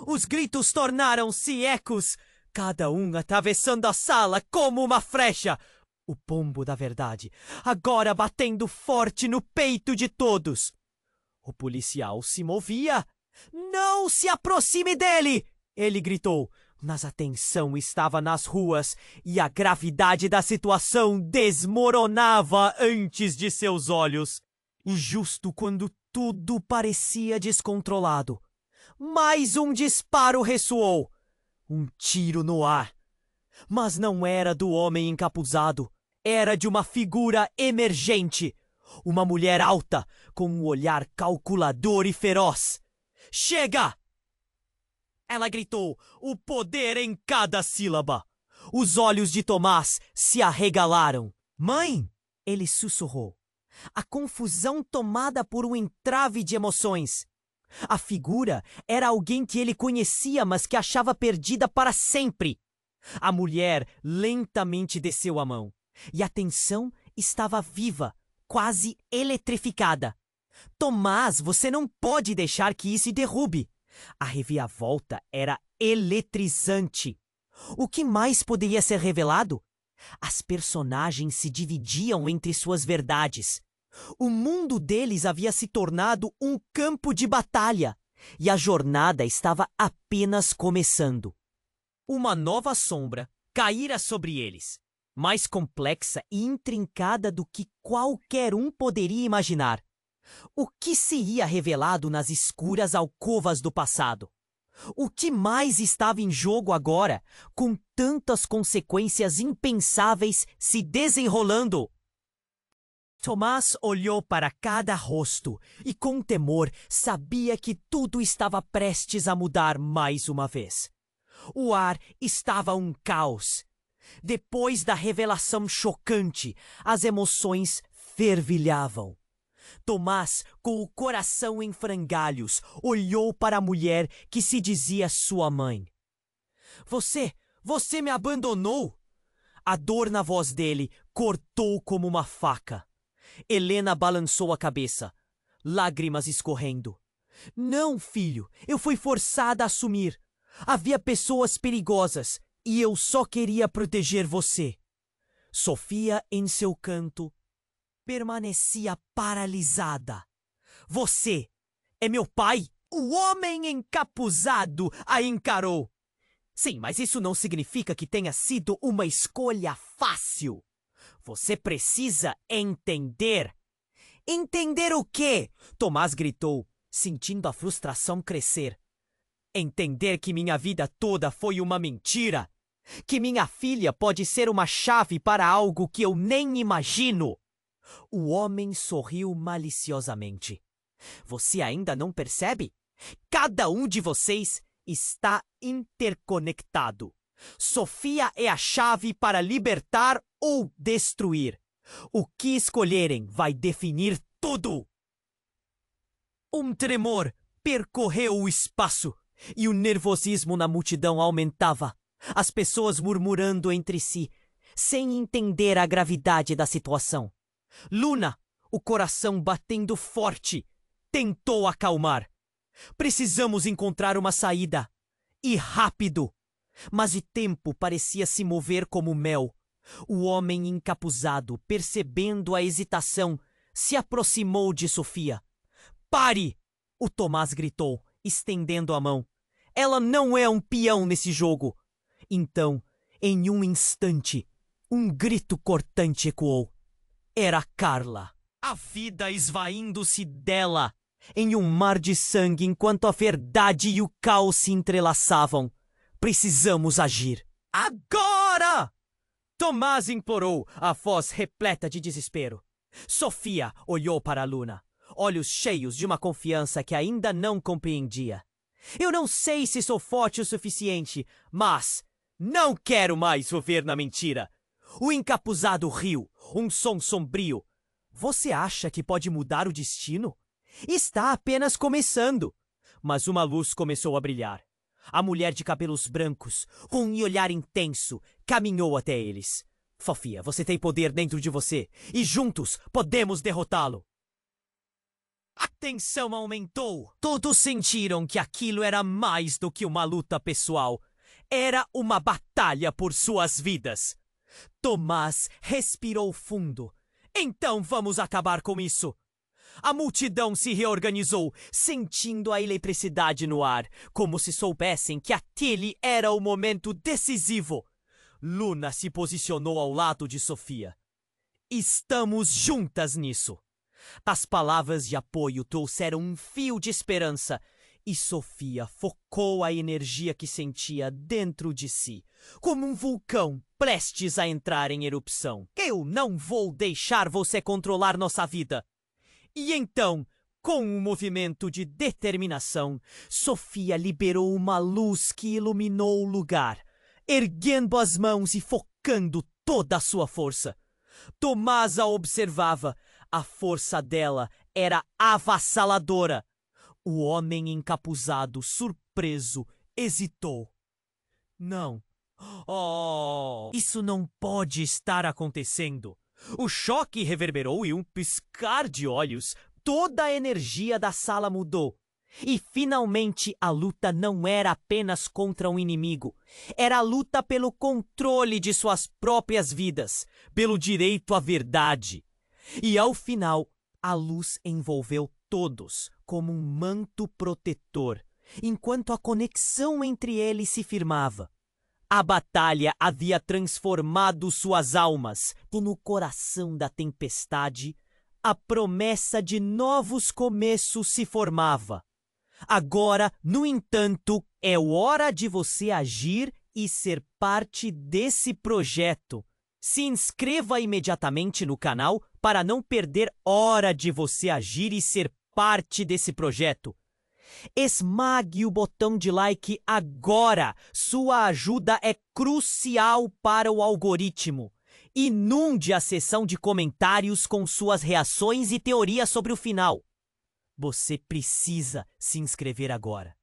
Os gritos tornaram-se ecos, cada um atravessando a sala como uma flecha. O pombo da verdade, agora batendo forte no peito de todos. O policial se movia. Não se aproxime dele! Ele gritou, mas a tensão estava nas ruas e a gravidade da situação desmoronava antes de seus olhos. E justo quando tudo parecia descontrolado, mais um disparo ressoou. Um tiro no ar. Mas não era do homem encapuzado. Era de uma figura emergente. Uma mulher alta, com um olhar calculador e feroz. Chega! Ela gritou, o poder em cada sílaba. Os olhos de Tomás se arregalaram. Mãe! Ele sussurrou. A confusão tomada por um entrave de emoções. A figura era alguém que ele conhecia, mas que achava perdida para sempre. A mulher lentamente desceu a mão. E a tensão estava viva, quase eletrificada. Tomás, você não pode deixar que isso derrube. A reviravolta era eletrizante. O que mais poderia ser revelado? As personagens se dividiam entre suas verdades. O mundo deles havia se tornado um campo de batalha, e a jornada estava apenas começando. Uma nova sombra caíra sobre eles, mais complexa e intrincada do que qualquer um poderia imaginar. O que seria revelado nas escuras alcovas do passado? O que mais estava em jogo agora, com tantas consequências impensáveis se desenrolando? Tomás olhou para cada rosto e, com temor, sabia que tudo estava prestes a mudar mais uma vez. O ar estava um caos. Depois da revelação chocante, as emoções fervilhavam. Tomás, com o coração em frangalhos, olhou para a mulher que se dizia sua mãe. Você me abandonou? A dor na voz dele cortou como uma faca. Helena balançou a cabeça, lágrimas escorrendo. Não, filho, eu fui forçada a assumir. Havia pessoas perigosas e eu só queria proteger você. Sofia, em seu canto, permanecia paralisada. Você é meu pai? O homem encapuzado a encarou. Sim, mas isso não significa que tenha sido uma escolha fácil. Você precisa entender. Entender o quê? Tomás gritou, sentindo a frustração crescer. Entender que minha vida toda foi uma mentira. Que minha filha pode ser uma chave para algo que eu nem imagino. O homem sorriu maliciosamente. Você ainda não percebe? Cada um de vocês está interconectado. Sofia é a chave para libertar ou destruir. O que escolherem vai definir tudo. Um tremor percorreu o espaço e o nervosismo na multidão aumentava. As pessoas murmurando entre si, sem entender a gravidade da situação. Luna, o coração batendo forte, tentou acalmar. Precisamos encontrar uma saída. E rápido. Mas o tempo parecia se mover como mel. O homem encapuzado, percebendo a hesitação, se aproximou de Sofia. Pare! O Tomás gritou, estendendo a mão. Ela não é um peão nesse jogo. Então, em um instante, um grito cortante ecoou. Era Carla. A vida esvaindo-se dela em um mar de sangue enquanto a verdade e o caos se entrelaçavam. Precisamos agir. Agora! Tomás implorou, a voz repleta de desespero. Sofia olhou para Luna, olhos cheios de uma confiança que ainda não compreendia. Eu não sei se sou forte o suficiente, mas não quero mais viver na mentira. O encapuzado riu, um som sombrio. Você acha que pode mudar o destino? Está apenas começando. Mas uma luz começou a brilhar. A mulher de cabelos brancos, com um olhar intenso, caminhou até eles. Sofia, você tem poder dentro de você, e juntos podemos derrotá-lo. A tensão aumentou. Todos sentiram que aquilo era mais do que uma luta pessoal. Era uma batalha por suas vidas. Tomás respirou fundo. Então vamos acabar com isso. A multidão se reorganizou, sentindo a eletricidade no ar, como se soubessem que aquele era o momento decisivo. Luna se posicionou ao lado de Sofia. Estamos juntas nisso. As palavras de apoio trouxeram um fio de esperança, e Sofia focou a energia que sentia dentro de si, como um vulcão prestes a entrar em erupção. Eu não vou deixar você controlar nossa vida. E então, com um movimento de determinação, Sofia liberou uma luz que iluminou o lugar, erguendo as mãos e focando toda a sua força. Tomás a observava. A força dela era avassaladora. O homem encapuzado, surpreso, hesitou. Não. Oh, isso não pode estar acontecendo. O choque reverberou e um piscar de olhos. Toda a energia da sala mudou. E finalmente a luta não era apenas contra um inimigo. Era a luta pelo controle de suas próprias vidas, pelo direito à verdade. E ao final, a luz envolveu todos como um manto protetor, enquanto a conexão entre eles se firmava. A batalha havia transformado suas almas, e no coração da tempestade, a promessa de novos começos se formava. Agora, no entanto, é hora de você agir e ser parte desse projeto. Se inscreva imediatamente no canal para não perder hora de você agir e ser parte desse projeto. Esmague o botão de like agora. Sua ajuda é crucial para o algoritmo. Inunde a seção de comentários com suas reações e teorias sobre o final. Você precisa se inscrever agora.